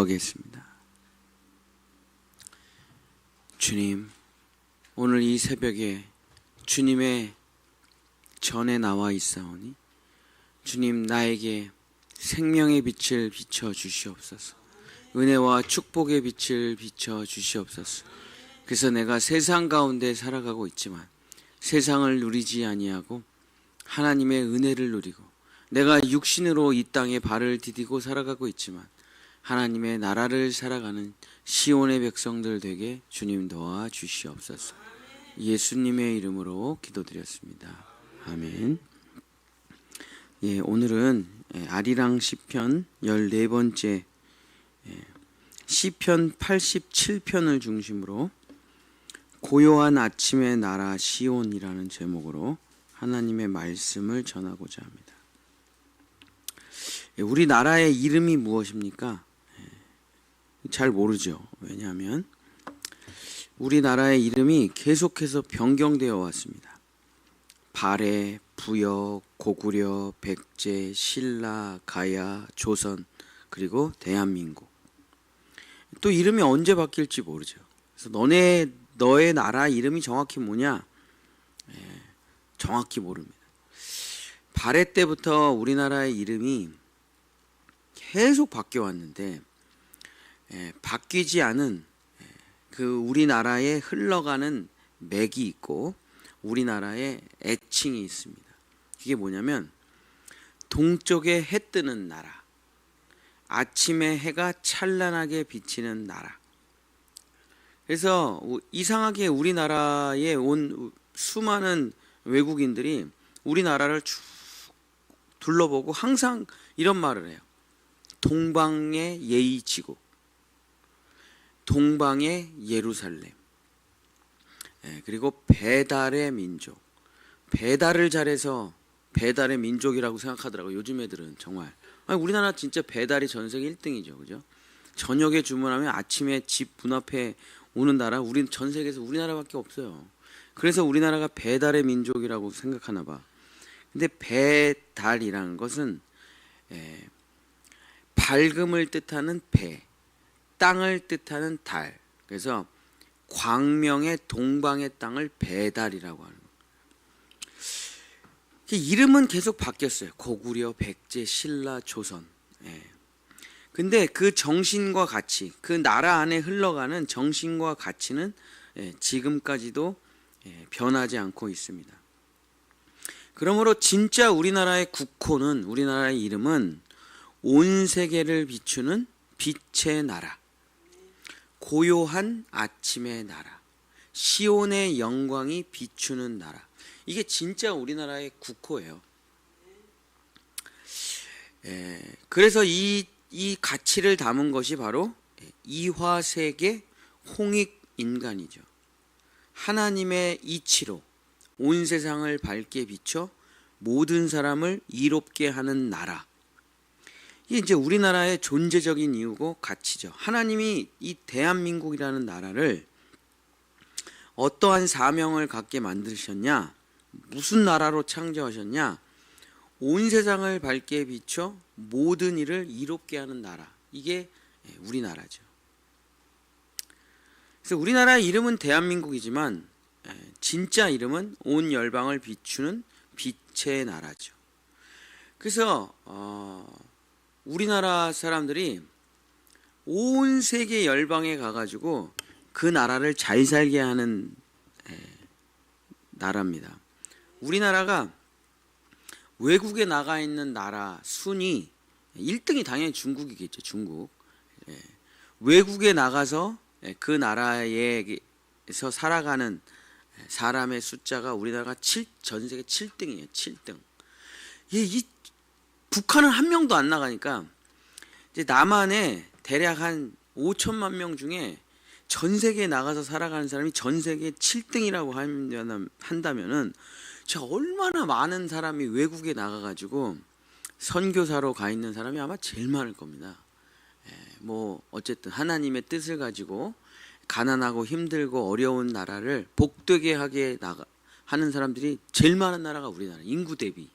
기도하겠습니다. 주님, 오늘 이 새벽에 주님의 전에 나와 있사오니 주님, 나에게 생명의 빛을 비춰 주시옵소서. 은혜와 축복의 빛을 비춰 주시옵소서. 그래서 내가 세상 가운데 살아가고 있지만 세상을 누리지 아니하고 하나님의 은혜를 누리고, 내가 육신으로 이 땅에 발을 디디고 살아가고 있지만 하나님의 나라를 살아가는 시온의 백성들 되게 주님 도와 주시옵소서. 예수님의 이름으로 기도드렸습니다. 아멘. 오늘은 아리랑 시편 14번째 시편 87편을 중심으로 고요한 아침의 나라 시온이라는 제목으로 하나님의 말씀을 전하고자 합니다. 우리나라의 이름이 무엇입니까? 잘 모르죠. 왜냐하면 우리나라의 이름이 계속해서 변경되어 왔습니다. 발해, 부여, 고구려, 백제, 신라, 가야, 조선, 그리고 대한민국. 또 이름이 언제 바뀔지 모르죠. 그래서 너의 나라 이름이 정확히 뭐냐? 정확히 모릅니다. 발해 때부터 우리나라의 이름이 계속 바뀌어 왔는데 바뀌지 않은 그 우리나라에 흘러가는 맥이 있고 우리나라의 애칭이 있습니다. 이게 뭐냐면 동쪽에 해 뜨는 나라, 아침에 해가 찬란하게 비치는 나라. 그래서 이상하게 우리나라에 온 수많은 외국인들이 우리나라를 쭉 둘러보고 항상 이런 말을 해요. 동방의 예의지국, 동방의 예루살렘, 그리고 배달의 민족. 배달을 잘해서 배달의 민족이라고 생각하더라고요. 요즘 애들은 정말. 우리나라 진짜 배달이 전 세계 1등이죠. 그죠? 저녁에 주문하면 아침에 집 문 앞에 오는 나라, 우린 전 세계에서 우리나라밖에 없어요. 그래서 우리나라가 배달의 민족이라고 생각하나 봐. 근데 배달이라는 것은 밝음을 뜻하는 배, 땅을 뜻하는 달. 그래서 광명의 동방의 땅을 배달이라고 하는 거예요. 이름은 계속 바뀌었어요. 고구려, 백제, 신라, 조선. 근데 그 정신과 가치, 그 나라 안에 흘러가는 정신과 가치는 지금까지도 변하지 않고 있습니다. 그러므로 진짜 우리나라의 국호는, 우리나라의 이름은 온 세계를 비추는 빛의 나라, 고요한 아침의 나라, 시온의 영광이 비추는 나라. 이게 진짜 우리나라의 국호예요. 그래서 이 가치를 담은 것이 바로 이화세계 홍익인간이죠. 하나님의 이치로 온 세상을 밝게 비춰 모든 사람을 이롭게 하는 나라. 이게 이제 우리나라의 존재적인 이유고 가치죠. 하나님이 이 대한민국이라는 나라를 어떠한 사명을 갖게 만드셨냐? 무슨 나라로 창조하셨냐? 온 세상을 밝게 비춰 모든 일을 이롭게 하는 나라. 이게 우리나라죠. 그래서 우리나라의 이름은 대한민국이지만 진짜 이름은 온 열방을 비추는 빛의 나라죠. 그래서 우리나라 사람들이 온 세계 열방에 가가지고 그 나라를 잘 살게 하는 나라입니다. 우리나라가 외국에 나가 있는 나라 순위 1등이 당연히 중국이겠죠. 중국. 외국에 나가서 그 나라에서 살아가는 사람의 숫자가 우리나라가 전 세계 7등이에요. 7등. 이 북한은 한 명도 안 나가니까 이제 남한에 대략 한 5천만 명 중에 전 세계에 나가서 살아가는 사람이 전 세계 7등이라고 한다면은 제가 얼마나 많은 사람이 외국에 나가가지고 선교사로 가 있는 사람이 아마 제일 많을 겁니다. 뭐 어쨌든 하나님의 뜻을 가지고 가난하고 힘들고 어려운 나라를 복되게 하게 하는 사람들이 제일 많은 나라가 우리나라. 인구 대비.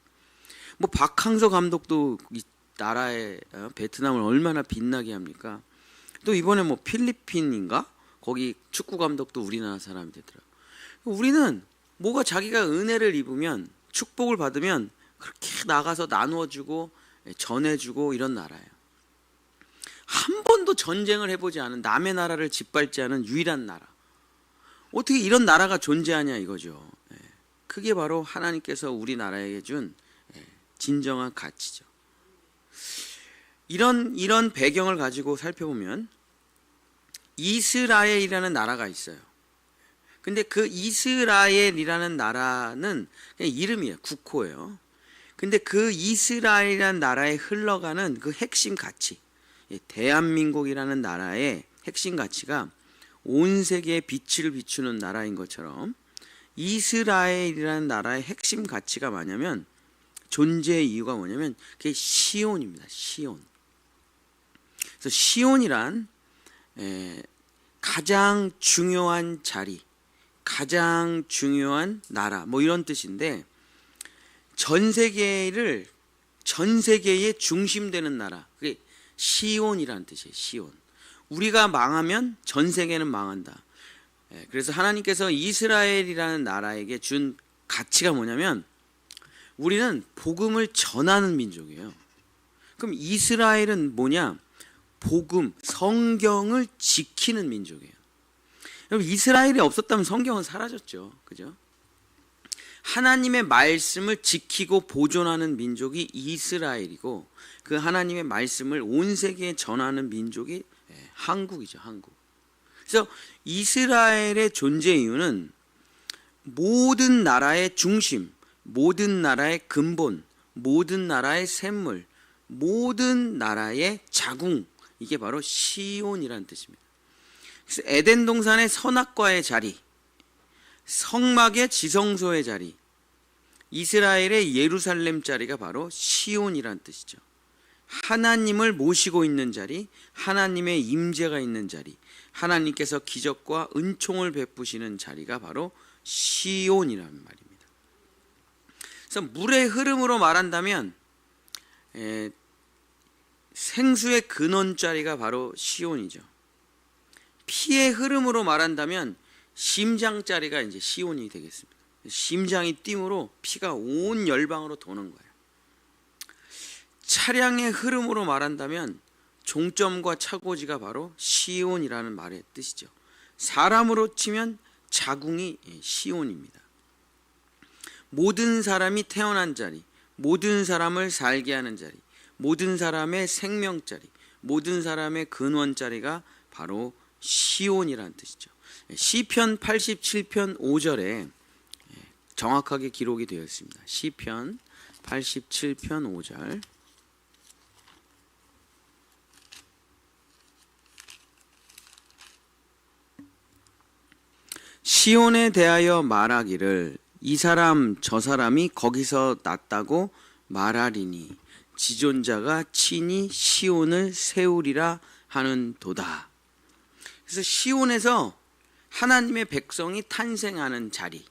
뭐 박항서 감독도 이 나라의 베트남을 얼마나 빛나게 합니까? 또 이번에 뭐 필리핀인가 거기 축구 감독도 우리나라 사람이 되더라고요. 우리는 뭐가 자기가 은혜를 입으면 축복을 받으면 그렇게 나가서 나누어주고 전해주고 이런 나라예요. 한 번도 전쟁을 해보지 않은 남의 나라를 짓밟지 않은 유일한 나라. 어떻게 이런 나라가 존재하냐 이거죠. 그게 바로 하나님께서 우리나라에게 준 진정한 가치죠. 이런 배경을 가지고 살펴보면 이스라엘이라는 나라가 있어요. 근데 그 이스라엘이라는 나라는 그냥 이름이에요. 국호예요. 근데 그 이스라엘이라는 나라에 흘러가는 그 핵심 가치, 대한민국이라는 나라의 핵심 가치가 온 세계에 빛을 비추는 나라인 것처럼 이스라엘이라는 나라의 핵심 가치가 뭐냐면 존재의 이유가 뭐냐면 그게 시온입니다. 시온. 그래서 시온이란 가장 중요한 자리, 가장 중요한 나라 뭐 이런 뜻인데 전 세계의 중심되는 나라 그게 시온이라는 뜻이에요. 시온. 우리가 망하면 전 세계는 망한다. 그래서 하나님께서 이스라엘이라는 나라에게 준 가치가 뭐냐면 우리는 복음을 전하는 민족이에요. 그럼 이스라엘은 뭐냐? 복음, 성경을 지키는 민족이에요. 여러분 이스라엘이 없었다면 성경은 사라졌죠. 그죠? 하나님의 말씀을 지키고 보존하는 민족이 이스라엘이고 그 하나님의 말씀을 온 세계에 전하는 민족이 한국이죠. 한국. 그래서 이스라엘의 존재 이유는 모든 나라의 중심, 모든 나라의 근본, 모든 나라의 샘물, 모든 나라의 자궁 이게 바로 시온이라는 뜻입니다. 그래서 에덴 동산의 선악과의 자리, 성막의 지성소의 자리, 이스라엘의 예루살렘 자리가 바로 시온이라는 뜻이죠. 하나님을 모시고 있는 자리, 하나님의 임재가 있는 자리, 하나님께서 기적과 은총을 베푸시는 자리가 바로 시온이라는 말입니다. 그래서 물의 흐름으로 말한다면 생수의 근원 자리가 바로 시온이죠. 피의 흐름으로 말한다면 심장 자리가 이제 시온이 되겠습니다. 심장이 뛴으로 피가 온 열방으로 도는 거예요. 차량의 흐름으로 말한다면 종점과 차고지가 바로 시온이라는 말의 뜻이죠. 사람으로 치면 자궁이 시온입니다. 모든 사람이 태어난 자리, 모든 사람을 살게 하는 자리, 모든 사람의 생명 자리, 모든 사람의 근원 자리가 바로 시온이라는 뜻이죠. 시편 87편 5절에 정확하게 기록이 되어 있습니다. 시편 87편 5절. 시온에 대하여 말하기를 이 사람 저 사람이 거기서 났다고 말하리니 지존자가 친히 시온을 세우리라 하는도다. 그래서 시온에서 하나님의 백성이 탄생하는 자리,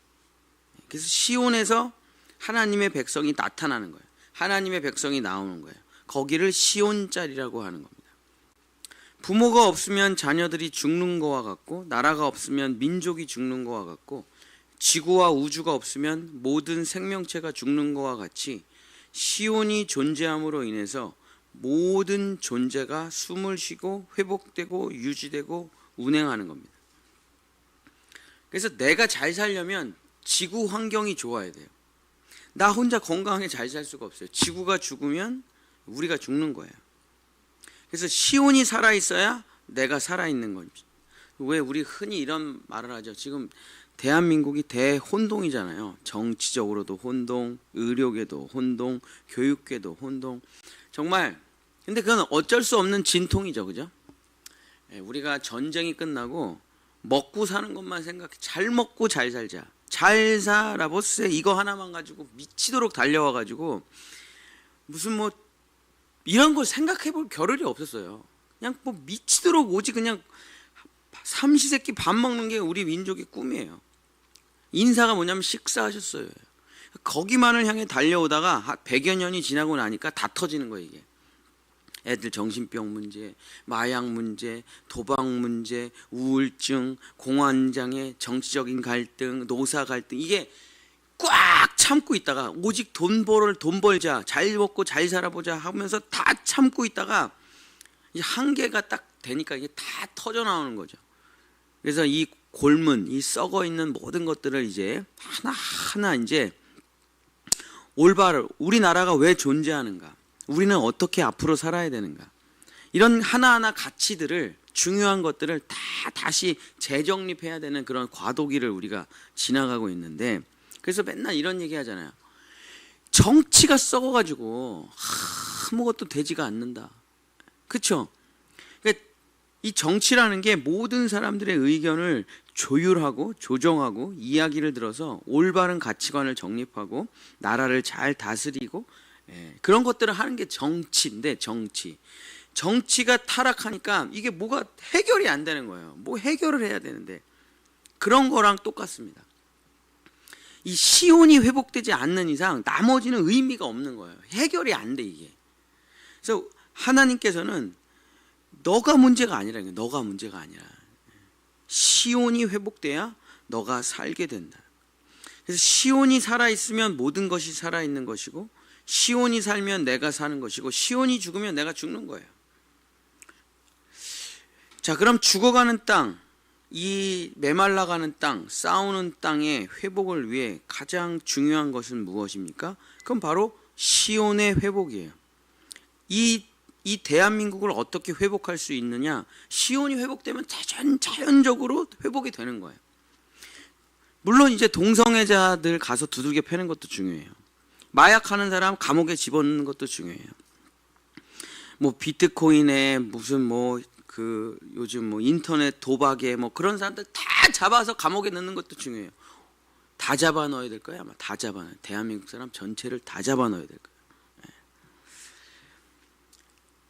그래서 시온에서 하나님의 백성이 나타나는 거예요. 하나님의 백성이 나오는 거예요. 거기를 시온 자리라고 하는 겁니다. 부모가 없으면 자녀들이 죽는 거와 같고 나라가 없으면 민족이 죽는 거와 같고 지구와 우주가 없으면 모든 생명체가 죽는 거와 같이 시온이 존재함으로 인해서 모든 존재가 숨을 쉬고 회복되고 유지되고 운행하는 겁니다. 그래서 내가 잘 살려면 지구 환경이 좋아야 돼요. 나 혼자 건강하게 잘 살 수가 없어요. 지구가 죽으면 우리가 죽는 거예요. 그래서 시온이 살아있어야 내가 살아있는 겁니다. 왜 우리 흔히 이런 말을 하죠. 지금 대한민국이 대혼동이잖아요. 정치적으로도 혼동, 의료계도 혼동, 교육계도 혼동. 정말 근데 그건 어쩔 수 없는 진통이죠. 그죠? 우리가 전쟁이 끝나고 먹고 사는 것만 생각해. 잘 먹고 잘 살자. 잘 살아 보세. 이거 하나만 가지고 미치도록 달려와 가지고 무슨 뭐 이런 걸 생각해 볼 겨를이 없었어요. 그냥 뭐 미치도록 오지 그냥 삼시세끼 밥 먹는 게 우리 민족의 꿈이에요. 인사가 뭐냐면 식사하셨어요. 거기만을 향해 달려오다가 100여 년이 지나고 나니까 다 터지는 거예요. 이게 애들 정신병 문제, 마약 문제, 도박 문제, 우울증, 공황장애, 정치적인 갈등, 노사 갈등, 이게 꽉 참고 있다가 오직 돈 벌자, 잘 먹고 잘 살아보자 하면서 다 참고 있다가 이 한계가 딱 되니까 이게 다 터져 나오는 거죠. 그래서 이 골문, 이 썩어 있는 모든 것들을 이제 하나하나 이제 올바로 우리나라가 왜 존재하는가, 우리는 어떻게 앞으로 살아야 되는가, 이런 하나하나 가치들을, 중요한 것들을 다 다시 재정립해야 되는 그런 과도기를 우리가 지나가고 있는데, 그래서 맨날 이런 얘기 하잖아요. 정치가 썩어가지고 아무것도 되지가 않는다. 그렇죠? 그러니까 이 정치라는 게 모든 사람들의 의견을 조율하고 조정하고 이야기를 들어서 올바른 가치관을 정립하고 나라를 잘 다스리고, 그런 것들을 하는 게 정치인데, 정치가 타락하니까 이게 뭐가 해결이 안 되는 거예요. 뭐 해결을 해야 되는데 그런 거랑 똑같습니다. 이 시온이 회복되지 않는 이상 나머지는 의미가 없는 거예요. 해결이 안 돼 이게. 그래서 하나님께서는 너가 문제가 아니라, 너가 문제가 아니라 시온이 회복돼야 너가 살게 된다. 그래서 시온이 살아있으면 모든 것이 살아있는 것이고, 시온이 살면 내가 사는 것이고, 시온이 죽으면 내가 죽는 거예요. 자, 그럼 죽어가는 땅, 이 메말라가는 땅, 싸우는 땅의 회복을 위해 가장 중요한 것은 무엇입니까? 그럼 바로 시온의 회복이에요. 이 대한민국을 어떻게 회복할 수 있느냐? 시온이 회복되면 자연적으로 회복이 되는 거예요. 물론 이제 동성애자들 가서 두들겨 패는 것도 중요해요. 마약하는 사람 감옥에 집어넣는 것도 중요해요. 뭐 비트코인에 무슨 요즘 인터넷 도박에 그런 사람들 다 잡아서 감옥에 넣는 것도 중요해요. 다 잡아 넣어야 될 거예요. 아마 다 잡아 넣어요. 대한민국 사람 전체를 다 잡아 넣어야 될 거예요.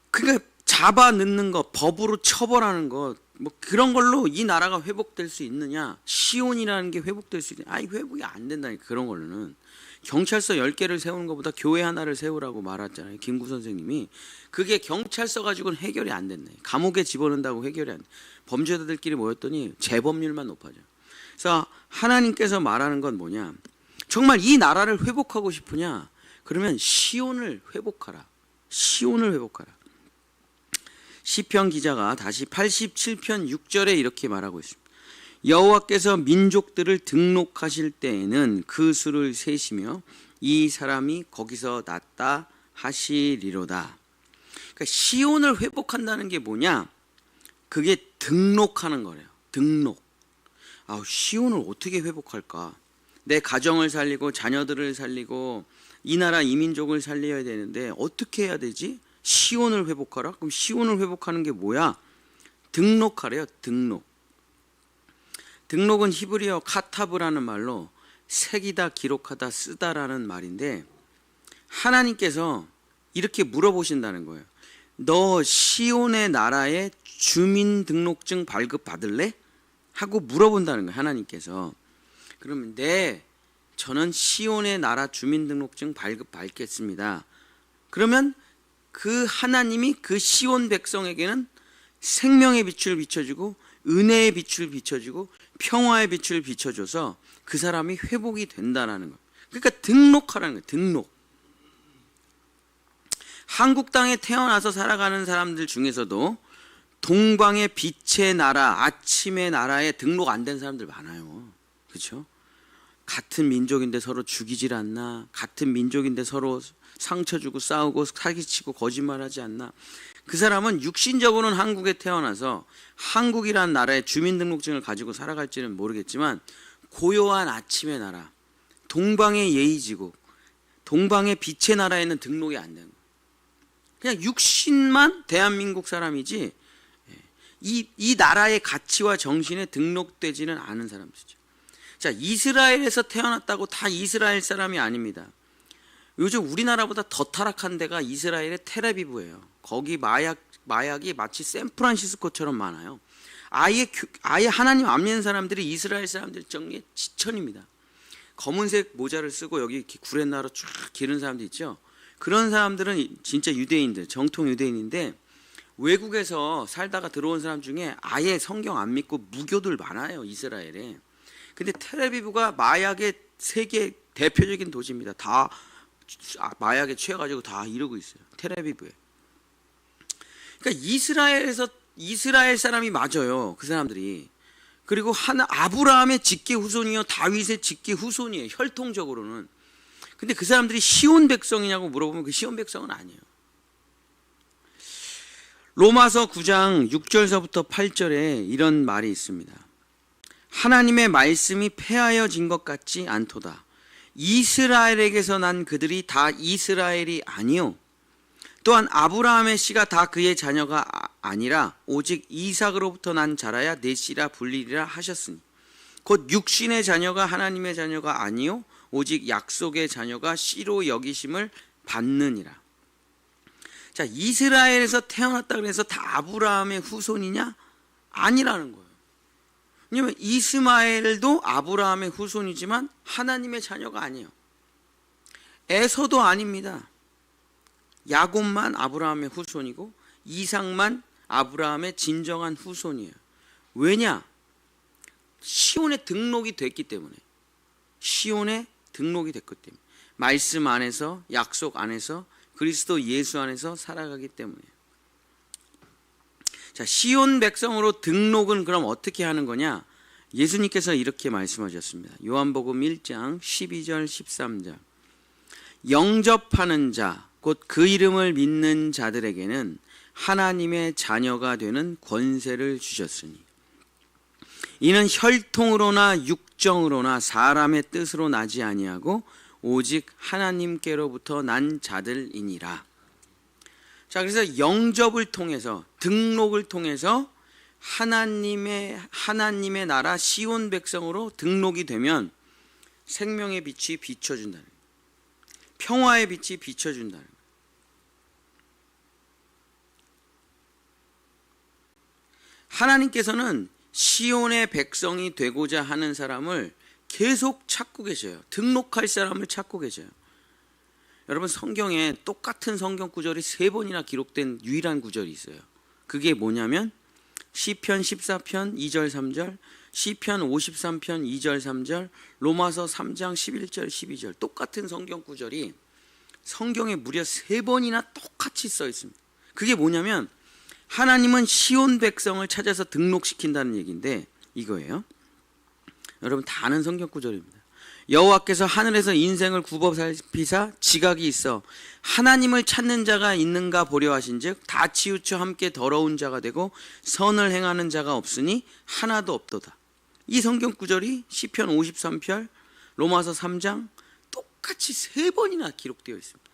그러니까 잡아 넣는 것, 법으로 처벌하는 것, 그런 걸로 이 나라가 회복될 수 있느냐? 시온이라는 게 회복될 수 있느냐? 회복이 안 된다니까. 그런 걸로는 경찰서 10개를 세우는 것보다 교회 하나를 세우라고 말했잖아요. 김구 선생님이. 그게 경찰서 가지고는 해결이 안 됐네. 감옥에 집어넣는다고 해결이 안 돼. 범죄자들끼리 모였더니 재범률만 높아져. 그래서 하나님께서 말하는 건 뭐냐? 정말 이 나라를 회복하고 싶으냐? 그러면 시온을 회복하라. 시온을 회복하라. 시편 기자가 다시 87편 6절에 이렇게 말하고 있습니다. 여호와께서 민족들을 등록하실 때에는 그 수를 세시며 이 사람이 거기서 났다 하시리로다. 그러니까 시온을 회복한다는 게 뭐냐? 그게 등록하는 거래요. 등록. 시온을 어떻게 회복할까? 내 가정을 살리고 자녀들을 살리고 이 나라 이민족을 살려야 되는데 어떻게 해야 되지? 시온을 회복하라? 그럼 시온을 회복하는 게 뭐야? 등록하래요. 등록은 히브리어 카타브라는 말로 새기다, 기록하다, 쓰다라는 말인데, 하나님께서 이렇게 물어보신다는 거예요. 너 시온의 나라에 주민등록증 발급 받을래? 하고 물어본다는 거예요. 하나님께서. 그러면 저는 시온의 나라 주민등록증 발급 받겠습니다. 그러면 그 하나님이 그 시온 백성에게는 생명의 빛을 비춰주고 은혜의 빛을 비춰주고 평화의 빛을 비춰줘서 그 사람이 회복이 된다는 거예요. 그러니까 등록하라는 거예요. 등록. 한국 땅에 태어나서 살아가는 사람들 중에서도 동방의 빛의 나라, 아침의 나라에 등록 안 된 사람들 많아요. 그렇죠? 같은 민족인데 서로 죽이질 않나? 같은 민족인데 서로 상처 주고 싸우고 사기치고 거짓말하지 않나? 그 사람은 육신적으로는 한국에 태어나서 한국이라는 나라의 주민등록증을 가지고 살아갈지는 모르겠지만, 고요한 아침의 나라, 동방의 예의지국, 동방의 빛의 나라에는 등록이 안 되는 거예요. 그냥 육신만 대한민국 사람이지 이 나라의 가치와 정신에 등록되지는 않은 사람들이죠. 자, 이스라엘에서 태어났다고 다 이스라엘 사람이 아닙니다. 요즘 우리나라보다 더 타락한 데가 이스라엘의 텔아비브예요. 거기 마약이 마치 샌프란시스코처럼 많아요. 아예 하나님 안 믿는 사람들이 이스라엘 사람들 정리에 지천입니다. 검은색 모자를 쓰고 여기 이렇게 구렛나루 쫙 기른 사람들 있죠. 그런 사람들은 진짜 유대인들, 정통 유대인인데 외국에서 살다가 들어온 사람 중에 아예 성경 안 믿고 무교들 많아요, 이스라엘에. 근데 텔아비브가 마약의 세계 대표적인 도시입니다. 다 마약에 취해가지고 다 이러고 있어요, 텔아비브에. 그러니까 이스라엘 사람이 맞아요, 그 사람들이. 그리고 아브라함의 직계 후손이요, 다윗의 직계 후손이에요, 혈통적으로는. 근데 그 사람들이 시온 백성이냐고 물어보면 그 시온 백성은 아니에요. 로마서 9장 6절서부터 8절에 이런 말이 있습니다. 하나님의 말씀이 폐하여진 것 같지 않도다. 이스라엘에게서 난 그들이 다 이스라엘이 아니요, 또한 아브라함의 씨가 다 그의 자녀가 아니라 오직 이삭으로부터 난 자라야 내 씨라 불리리라 하셨으니 곧 육신의 자녀가 하나님의 자녀가 아니요 오직 약속의 자녀가 씨로 여기심을 받느니라. 자, 이스라엘에서 태어났다 그래서 다 아브라함의 후손이냐? 아니라는 거예요. 왜냐하면 이스마엘도 아브라함의 후손이지만 하나님의 자녀가 아니에요. 에서도 아닙니다. 야곱만 아브라함의 후손이고 이삭만 아브라함의 진정한 후손이에요. 왜냐? 시온에 등록이 됐기 때문에. 시온에 등록이 됐기 때문에. 말씀 안에서, 약속 안에서, 그리스도 예수 안에서 살아가기 때문에. 자, 시온 백성으로 등록은 그럼 어떻게 하는 거냐? 예수님께서 이렇게 말씀하셨습니다. 요한복음 1장 12절 13절. 영접하는 자, 곧 그 이름을 믿는 자들에게는 하나님의 자녀가 되는 권세를 주셨으니 이는 혈통으로나 육정으로나 사람의 뜻으로 나지 아니하고 오직 하나님께로부터 난 자들이니라. 자, 그래서 영접을 통해서, 등록을 통해서 하나님의 나라 시온 백성으로 등록이 되면 생명의 빛이 비춰준다는 거예요. 평화의 빛이 비춰준다는 거예요. 하나님께서는 시온의 백성이 되고자 하는 사람을 계속 찾고 계셔요. 등록할 사람을 찾고 계셔요. 여러분, 성경에 똑같은 성경 구절이 3번이나 기록된 유일한 구절이 있어요. 그게 뭐냐면 시편 14편 2절 3절, 시편 53편 2절 3절, 로마서 3장 11절 12절. 똑같은 성경 구절이 성경에 무려 3번이나 똑같이 써 있습니다. 그게 뭐냐면 하나님은 시온 백성을 찾아서 등록시킨다는 얘기인데 이거예요. 여러분, 다 아는 성경 구절입니다. 여호와께서 하늘에서 인생을 굽어 살피사 지각이 있어 하나님을 찾는 자가 있는가 보려 하신즉 다 치우쳐 함께 더러운 자가 되고 선을 행하는 자가 없으니 하나도 없도다. 이 성경 구절이 시편 53편, 로마서 3장 똑같이 3번이나 기록되어 있습니다.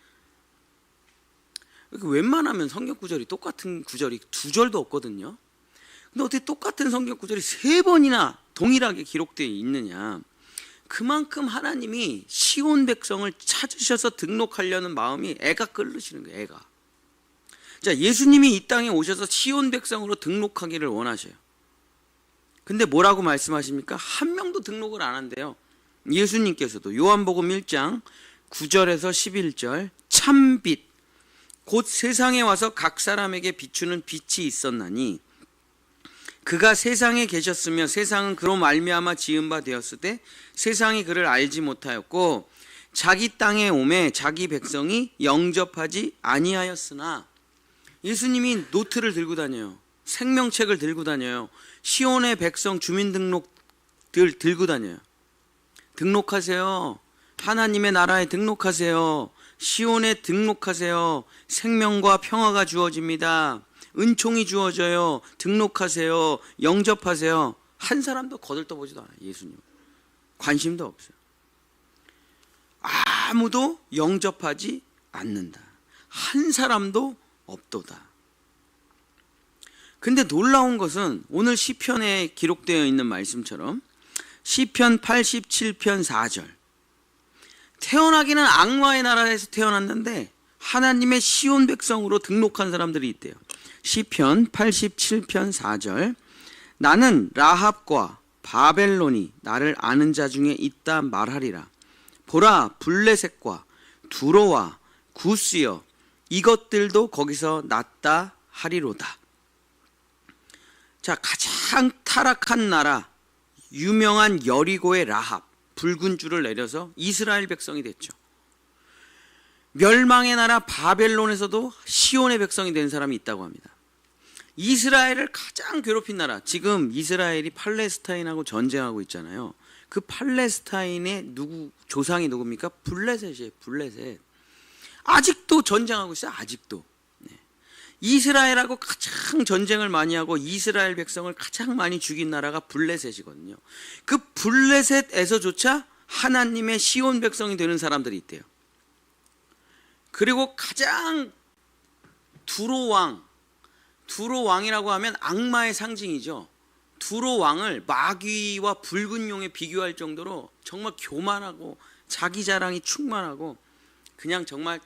웬만하면 성경 구절이 똑같은 구절이 2절도 없거든요. 근데 어떻게 똑같은 성경 구절이 3번이나 동일하게 기록되어 있느냐? 그만큼 하나님이 시온 백성을 찾으셔서 등록하려는 마음이 애가 끓으시는 거예요. 애가. 자, 예수님이 이 땅에 오셔서 시온 백성으로 등록하기를 원하셔요. 근데 뭐라고 말씀하십니까? 한 명도 등록을 안 한대요. 예수님께서도 요한복음 1장 9절에서 11절 참빛 곧 세상에 와서 각 사람에게 비추는 빛이 있었나니 그가 세상에 계셨으며 세상은 그로 말미암아 지은 바 되었을 때 세상이 그를 알지 못하였고 자기 땅에 오매 자기 백성이 영접하지 아니하였으나 예수님이 노트를 들고 다녀요. 생명책을 들고 다녀요. 시온의 백성 주민등록들 들고 다녀요. 등록하세요. 하나님의 나라에 등록하세요. 시온에 등록하세요. 생명과 평화가 주어집니다. 은총이 주어져요. 등록하세요. 영접하세요. 한 사람도 거들떠보지도 않아요. 예수님 관심도 없어요. 아무도 영접하지 않는다. 한 사람도 없도다. 근데 놀라운 것은 오늘 시편에 기록되어 있는 말씀처럼 시편 87편 4절 태어나기는 악마의 나라에서 태어났는데 하나님의 시온 백성으로 등록한 사람들이 있대요. 시편 87편 4절 나는 라합과 바벨론이 나를 아는 자 중에 있다 말하리라. 보라, 블레셋과 두로와 구스여 이것들도 거기서 났다 하리로다. 자, 가장 타락한 나라, 유명한 여리고의 라합, 붉은 줄을 내려서 이스라엘 백성이 됐죠. 멸망의 나라 바벨론에서도 시온의 백성이 된 사람이 있다고 합니다. 이스라엘을 가장 괴롭힌 나라, 지금 이스라엘이 팔레스타인하고 전쟁하고 있잖아요. 그 팔레스타인의 조상이 누굽니까? 블레셋이에요. 블레셋. 아직도 전쟁하고 있어요. 아직도. 이스라엘하고 가장 전쟁을 많이 하고 이스라엘 백성을 가장 많이 죽인 나라가 블레셋이거든요. 그 블레셋에서조차 하나님의 시온 백성이 되는 사람들이 있대요. 그리고 가장 두로왕이라고 하면 악마의 상징이죠. 두로왕을 마귀와 붉은 용에 비교할 정도로 정말 교만하고 자기 자랑이 충만하고 그냥 정말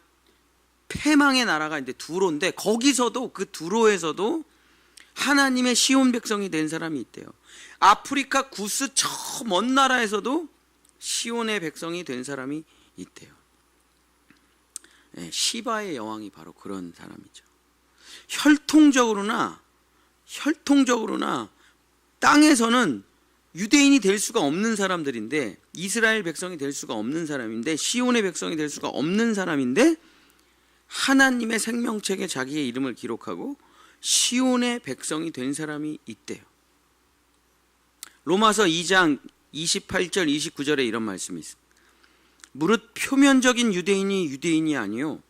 패망의 나라가 있는데 두로인데, 거기서도 그 두로에서도 하나님의 시온 백성이 된 사람이 있대요. 아프리카 구스 저 먼 나라에서도 시온의 백성이 된 사람이 있대요. 네, 시바의 여왕이 바로 그런 사람이죠. 혈통적으로나 땅에서는 유대인이 될 수가 없는 사람들인데, 이스라엘 백성이 될 수가 없는 사람인데, 시온의 백성이 될 수가 없는 사람인데 하나님의 생명책에 자기의 이름을 기록하고 시온의 백성이 된 사람이 있대요. 로마서 2장 28절 29절에 이런 말씀이 있습니다. 무릇 표면적인 유대인이 유대인이 아니요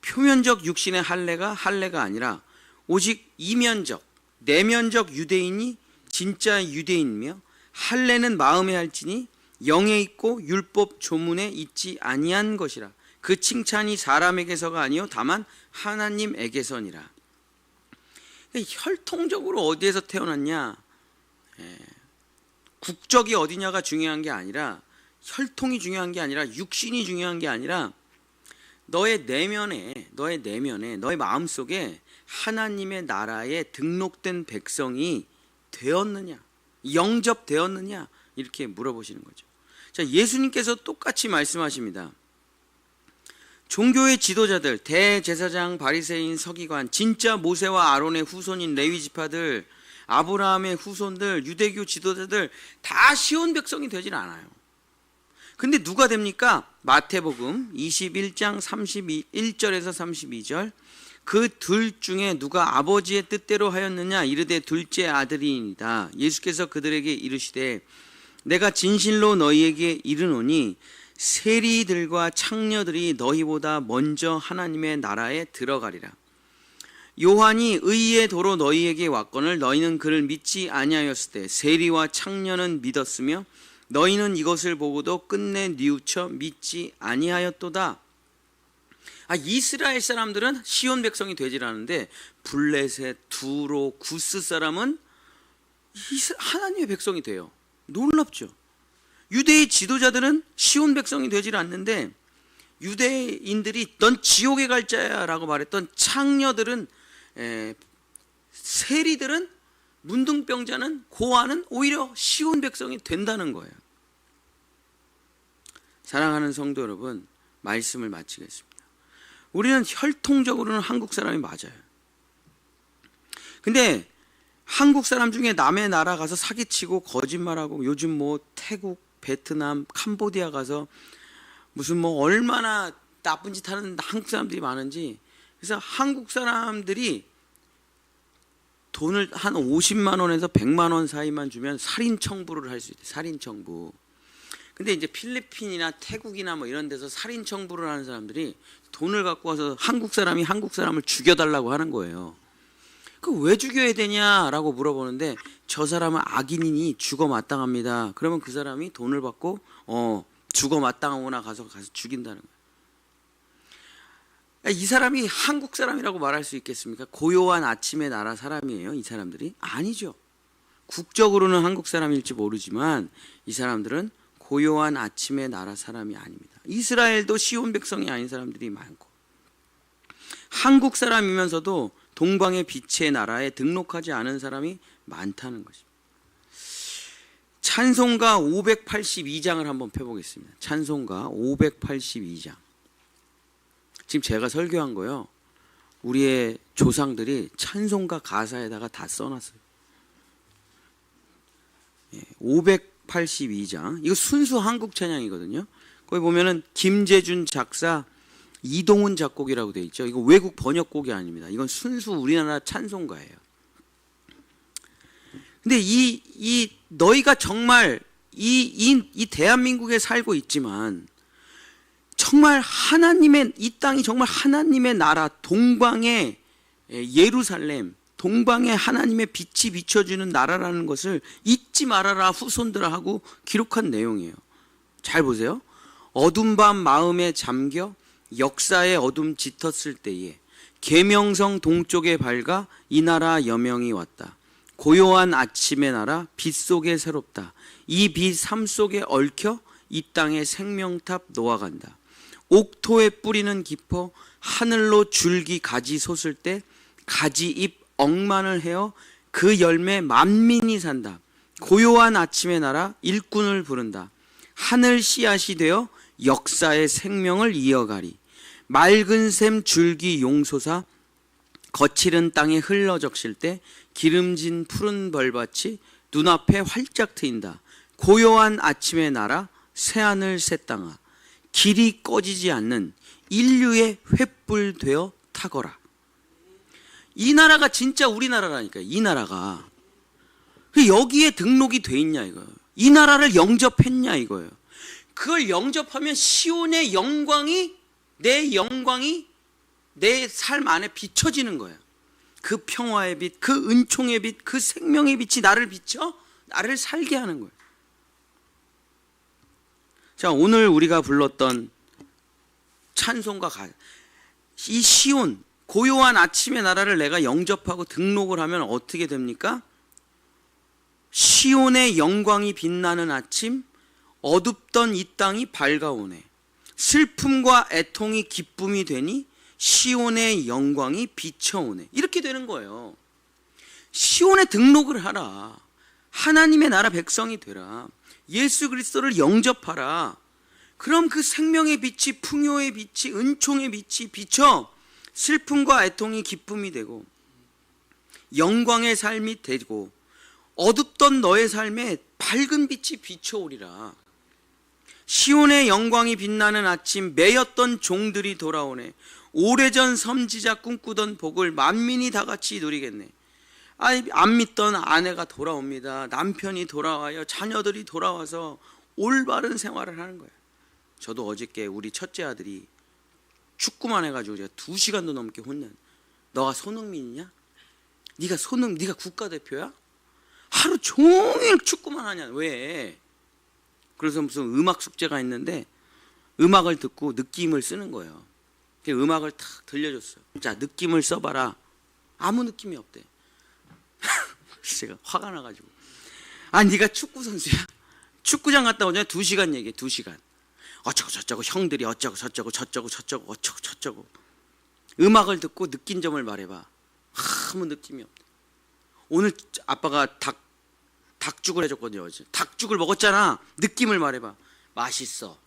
표면적 육신의 할례가 아니라 오직 이면적 내면적 유대인이 진짜 유대인이며, 할례는 마음에 할지니 영에 있고 율법 조문에 있지 아니한 것이라. 그 칭찬이 사람에게서가 아니요 다만 하나님에게서니라. 혈통적으로 어디에서 태어났냐, 국적이 어디냐가 중요한 게 아니라, 혈통이 중요한 게 아니라, 육신이 중요한 게 아니라 너의 내면에 너의 마음속에 하나님의 나라에 등록된 백성이 되었느냐, 영접되었느냐, 이렇게 물어보시는 거죠. 자, 예수님께서 똑같이 말씀하십니다. 종교의 지도자들, 대제사장, 바리새인, 서기관, 진짜 모세와 아론의 후손인 레위 지파들, 아브라함의 후손들, 유대교 지도자들 다 시온 백성이 되질 않아요. 근데 누가 됩니까? 마태복음 21장 31절에서 32절. 그 둘 중에 누가 아버지의 뜻대로 하였느냐 이르되 둘째 아들이니이다. 예수께서 그들에게 이르시되 내가 진실로 너희에게 이르노니 세리들과 창녀들이 너희보다 먼저 하나님의 나라에 들어가리라. 요한이 의의 도로 너희에게 왔거늘 너희는 그를 믿지 아니하였을 때 세리와 창녀는 믿었으며 너희는 이것을 보고도 끝내 뉘우쳐 믿지 아니하였도다. 이스라엘 사람들은 시온 백성이 되질 않는데 블레셋, 두로, 구스 사람은 하나님의 백성이 돼요. 놀랍죠. 유대의 지도자들은 시온 백성이 되질 않는데 유대인들이 넌 지옥에 갈 자야 라고 말했던 창녀들은, 세리들은, 문둥병자는, 고아는 오히려 시온 백성이 된다는 거예요. 사랑하는 성도 여러분, 말씀을 마치겠습니다. 우리는 혈통적으로는 한국 사람이 맞아요. 근데 한국 사람 중에 남의 나라 가서 사기치고 거짓말하고, 요즘 뭐 태국, 베트남, 캄보디아 가서 무슨 뭐 얼마나 나쁜 짓 하는 한국 사람들이 많은지. 그래서 한국 사람들이 돈을 한 50만 원에서 100만 원 사이만 주면 살인 청부를 할 수 있대요. 살인 청부. 근데 이제 필리핀이나 태국이나 뭐 이런 데서 살인 청부를 하는 사람들이 돈을 갖고 와서 한국 사람이 한국 사람을 죽여달라고 하는 거예요. 그 왜 죽여야 되냐라고 물어보는데 저 사람은 악인이니 죽어 마땅합니다. 그러면 그 사람이 돈을 받고 죽어 마땅하구나 가서 죽인다는 거예요. 이 사람이 한국 사람이라고 말할 수 있겠습니까? 고요한 아침의 나라 사람이에요, 이 사람들이? 아니죠. 국적으로는 한국 사람일지 모르지만 이 사람들은 고요한 아침의 나라 사람이 아닙니다. 이스라엘도 시온 백성이 아닌 사람들이 많고, 한국 사람이면서도 동방의 빛의 나라에 등록하지 않은 사람이 많다는 것입니다. 찬송가 582장을 한번 펴보겠습니다. 찬송가 582장. 지금 제가 설교한 거요. 우리의 조상들이 찬송가 가사에다가 다 써놨어요. 582장. 이거 순수 한국 찬양이거든요. 거기 보면은 김재준 작사, 이동훈 작곡이라고 돼 있죠. 이거 외국 번역곡이 아닙니다. 이건 순수 우리나라 찬송가예요. 근데 너희가 정말 이 대한민국에 살고 있지만 정말 하나님의 이 땅이 정말 하나님의 나라, 동방의 예루살렘, 동방에 하나님의 빛이 비춰주는 나라라는 것을 잊지 말아라 후손들아 하고 기록한 내용이에요. 잘 보세요. 어둠 밤 마음에 잠겨 역사의 어둠 짙었을 때에 계명성 동쪽에 밝아 이 나라 여명이 왔다. 고요한 아침의 나라 빛 속에 새롭다. 이 빛 삶 속에 얽혀 이 땅의 생명탑 놓아간다. 옥토의 뿌리는 깊어 하늘로 줄기 가지 솟을 때 가지 잎 억만을 헤어 그 열매 만민이 산다. 고요한 아침의 나라 일꾼을 부른다. 하늘 씨앗이 되어 역사의 생명을 이어가리. 맑은 샘 줄기 용솟아 거칠은 땅에 흘러적실 때 기름진 푸른 벌밭이 눈앞에 활짝 트인다. 고요한 아침의 나라 새하늘 새 땅아 길이 꺼지지 않는 인류의 횃불 되어 타거라. 이 나라가 진짜 우리나라라니까요. 이 나라가 여기에 등록이 돼 있냐 이거예요. 이 나라를 영접했냐 이거예요. 그걸 영접하면 시온의 영광이 내 삶 안에 비춰지는 거예요. 그 평화의 빛, 그 은총의 빛, 그 생명의 빛이 나를 비춰 나를 살게 하는 거예요. 자, 오늘 우리가 불렀던 찬송가 이 시온 고요한 아침의 나라를 내가 영접하고 등록을 하면 어떻게 됩니까? 시온의 영광이 빛나는 아침, 어둡던 이 땅이 밝아오네. 슬픔과 애통이 기쁨이 되니 시온의 영광이 비춰오네. 이렇게 되는 거예요. 시온에 등록을 하라. 하나님의 나라 백성이 되라. 예수 그리스도를 영접하라. 그럼 그 생명의 빛이, 풍요의 빛이, 은총의 빛이 비쳐 슬픔과 애통이 기쁨이 되고 영광의 삶이 되고 어둡던 너의 삶에 밝은 빛이 비춰오리라. 시온의 영광이 빛나는 아침, 매였던 종들이 돌아오네. 오래전 섬지자 꿈꾸던 복을 만민이 다 같이 누리겠네. 안 믿던 아내가 돌아옵니다. 남편이 돌아와요. 자녀들이 돌아와서 올바른 생활을 하는 거예요. 저도 어저께 우리 첫째 아들이 축구만 해가지고 제가 2시간도 넘게 혼낸. 너가 손흥민이냐? 네가 국가대표야? 하루 종일 축구만 하냐? 왜? 그래서 무슨 음악 숙제가 있는데 음악을 듣고 느낌을 쓰는 거예요. 음악을 탁 들려줬어요. 자, 느낌을 써봐라. 아무 느낌이 없대. 제가 화가 나가지고. 네가 축구 선수야? 축구장 갔다 오냐? 2시간 얘기해. 2시간. 어쩌고 저쩌고 형들이 어쩌고 저쩌고 어쩌고 저쩌고. 음악을 듣고 느낀 점을 말해봐. 아무 느낌이 없대. 오늘 아빠가 닭죽을 해줬거든요. 어제. 닭죽을 먹었잖아. 느낌을 말해봐. 맛있어.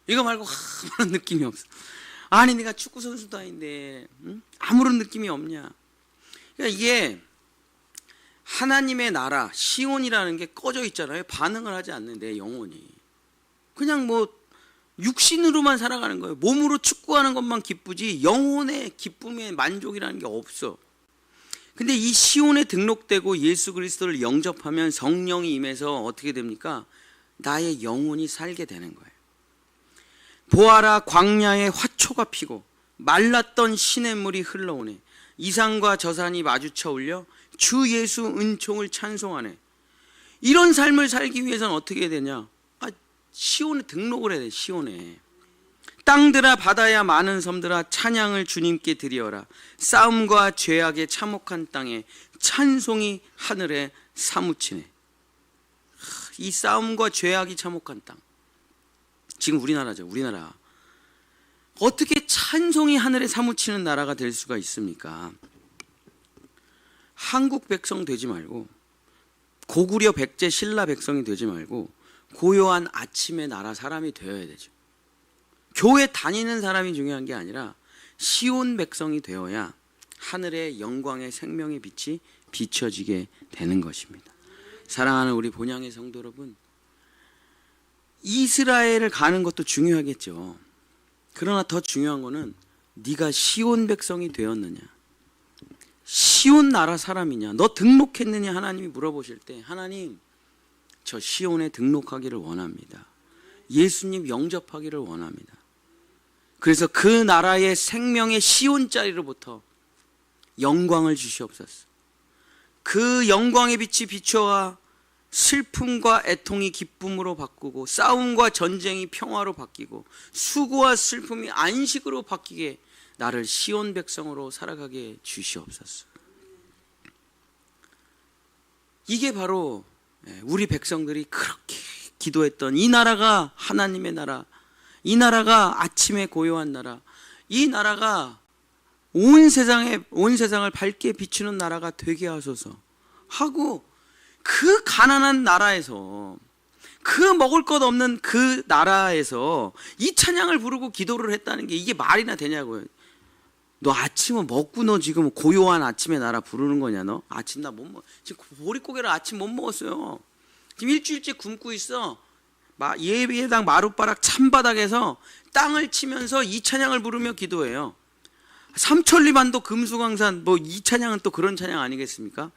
이거 말고 아무런 느낌이 없어. 네가 축구 선수도 아닌데 아무런 느낌이 없냐. 그러니까 이게 하나님의 나라 시온이라는 게 꺼져 있잖아요. 반응을 하지 않는 내 영혼이 그냥 육신으로만 살아가는 거예요. 몸으로 축구하는 것만 기쁘지 영혼의 기쁨의 만족이라는 게 없어. 근데 이 시온에 등록되고 예수 그리스도를 영접하면 성령이 임해서 어떻게 됩니까? 나의 영혼이 살게 되는 거예요. 보아라, 광야에 화초가 피고 말랐던 시냇물이 흘러오네. 이산과 저산이 마주쳐 올려 주 예수 은총을 찬송하네. 이런 삶을 살기 위해서는 어떻게 해야 되냐? 시온에 등록을 해야 돼. 시온에. 땅들아 바다야 많은 섬들아 찬양을 주님께 드리어라. 싸움과 죄악에 참혹한 땅에 찬송이 하늘에 사무치네. 이 싸움과 죄악이 참혹한 땅. 지금 우리나라죠. 우리나라. 어떻게 찬송이 하늘에 사무치는 나라가 될 수가 있습니까? 한국 백성 되지 말고 고구려 백제 신라 백성이 되지 말고 고요한 아침의 나라 사람이 되어야 되죠. 교회 다니는 사람이 중요한 게 아니라 시온 백성이 되어야 하늘의 영광의 생명의 빛이 비춰지게 되는 것입니다. 사랑하는 우리 본향의 성도 여러분, 이스라엘을 가는 것도 중요하겠죠. 그러나 더 중요한 거는 네가 시온 백성이 되었느냐, 시온 나라 사람이냐, 너 등록했느냐 하나님이 물어보실 때 하나님, 저 시온에 등록하기를 원합니다. 예수님 영접하기를 원합니다. 그래서 그 나라의 생명의 시온 자리로부터 영광을 주시옵소서. 그 영광의 빛이 비춰와 슬픔과 애통이 기쁨으로 바꾸고 싸움과 전쟁이 평화로 바뀌고 수고와 슬픔이 안식으로 바뀌게 나를 시온 백성으로 살아가게 주시옵소서. 이게 바로 우리 백성들이 그렇게 기도했던 이 나라가 하나님의 나라, 이 나라가 아침에 고요한 나라, 이 나라가 온 세상을 밝게 비추는 나라가 되게 하소서 하고, 그 가난한 나라에서, 그 먹을 것 없는 그 나라에서 이 찬양을 부르고 기도를 했다는 게 이게 말이나 되냐고요. 너 아침은 먹고 너 지금 고요한 아침의 나라 부르는 거냐? 너 아침 나 못 먹, 지금 보릿고개를 아침 못 먹었어요. 지금 일주일째 굶고 있어. 예배당 마룻바닥 찬바닥에서 땅을 치면서 이 찬양을 부르며 기도해요. 삼천리반도 금수강산, 이 찬양은 또 그런 찬양 아니겠습니까?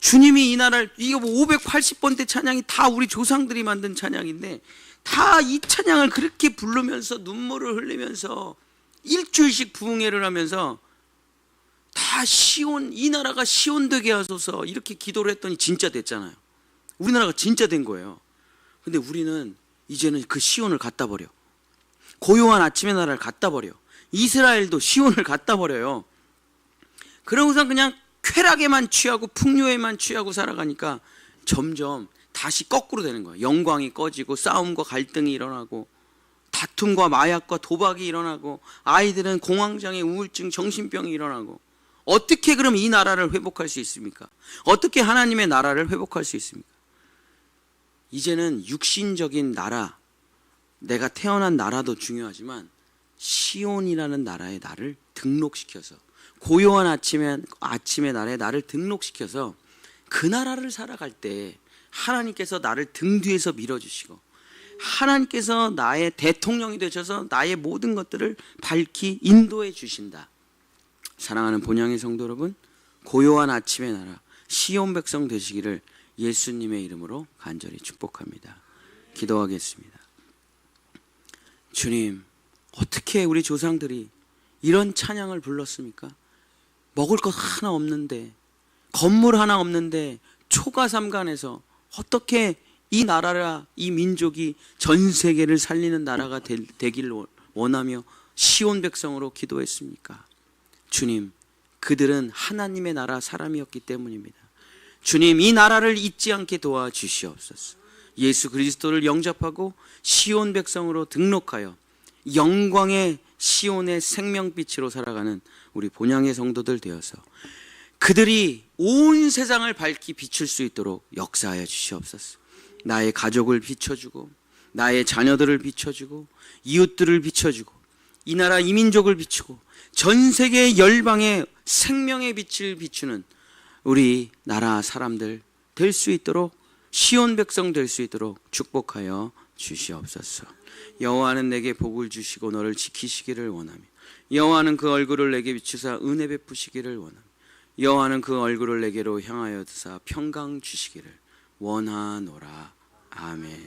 주님이 이 나라를, 이거 580번대 찬양이 다 우리 조상들이 만든 찬양인데 다 이 찬양을 그렇게 부르면서 눈물을 흘리면서 일주일씩 부흥회를 하면서 다 시온, 이 나라가 시온 되게 하소서 이렇게 기도를 했더니 진짜 됐잖아요. 우리나라가 진짜 된 거예요. 근데 우리는 이제는 그 시온을 갖다 버려. 고요한 아침의 나라를 갖다 버려. 이스라엘도 시온을 갖다 버려요. 그러고서 그냥 쾌락에만 취하고 풍요에만 취하고 살아가니까 점점 다시 거꾸로 되는 거예요. 영광이 꺼지고 싸움과 갈등이 일어나고 다툼과 마약과 도박이 일어나고 아이들은 공황장애, 우울증, 정신병이 일어나고, 어떻게 그럼 이 나라를 회복할 수 있습니까? 어떻게 하나님의 나라를 회복할 수 있습니까? 이제는 육신적인 나라, 내가 태어난 나라도 중요하지만 시온이라는 나라에 나를 등록시켜서, 고요한 아침의 나라에 나를 등록시켜서 그 나라를 살아갈 때 하나님께서 나를 등 뒤에서 밀어주시고 하나님께서 나의 대통령이 되셔서 나의 모든 것들을 밝히 인도해 주신다. 사랑하는 본향의 성도 여러분, 고요한 아침의 나라 시온 백성 되시기를 예수님의 이름으로 간절히 축복합니다. 기도하겠습니다. 주님, 어떻게 우리 조상들이 이런 찬양을 불렀습니까? 먹을 것 하나 없는데, 건물 하나 없는데, 초가삼간에서 어떻게 이 나라라, 이 민족이 전 세계를 살리는 나라가 되기를 원하며 시온 백성으로 기도했습니까? 주님, 그들은 하나님의 나라 사람이었기 때문입니다. 주님, 이 나라를 잊지 않게 도와주시옵소서. 예수 그리스도를 영접하고 시온 백성으로 등록하여 영광의 시온의 생명빛으로 살아가는 우리 본향의 성도들 되어서 그들이 온 세상을 밝히 비출 수 있도록 역사하여 주시옵소서. 나의 가족을 비춰주고 나의 자녀들을 비춰주고 이웃들을 비춰주고 이 나라 이 민족을 비추고 전 세계 열방의 생명의 빛을 비추는 우리 나라 사람들 될 수 있도록, 시온 백성 될 수 있도록 축복하여 주시옵소서. 여호와는 내게 복을 주시고 너를 지키시기를 원하며 여호와는 그 얼굴을 내게 비추사 은혜 베푸시기를 원하며 여호와는 그 얼굴을 내게로 향하여 드사 평강 주시기를 원하노라. 아멘.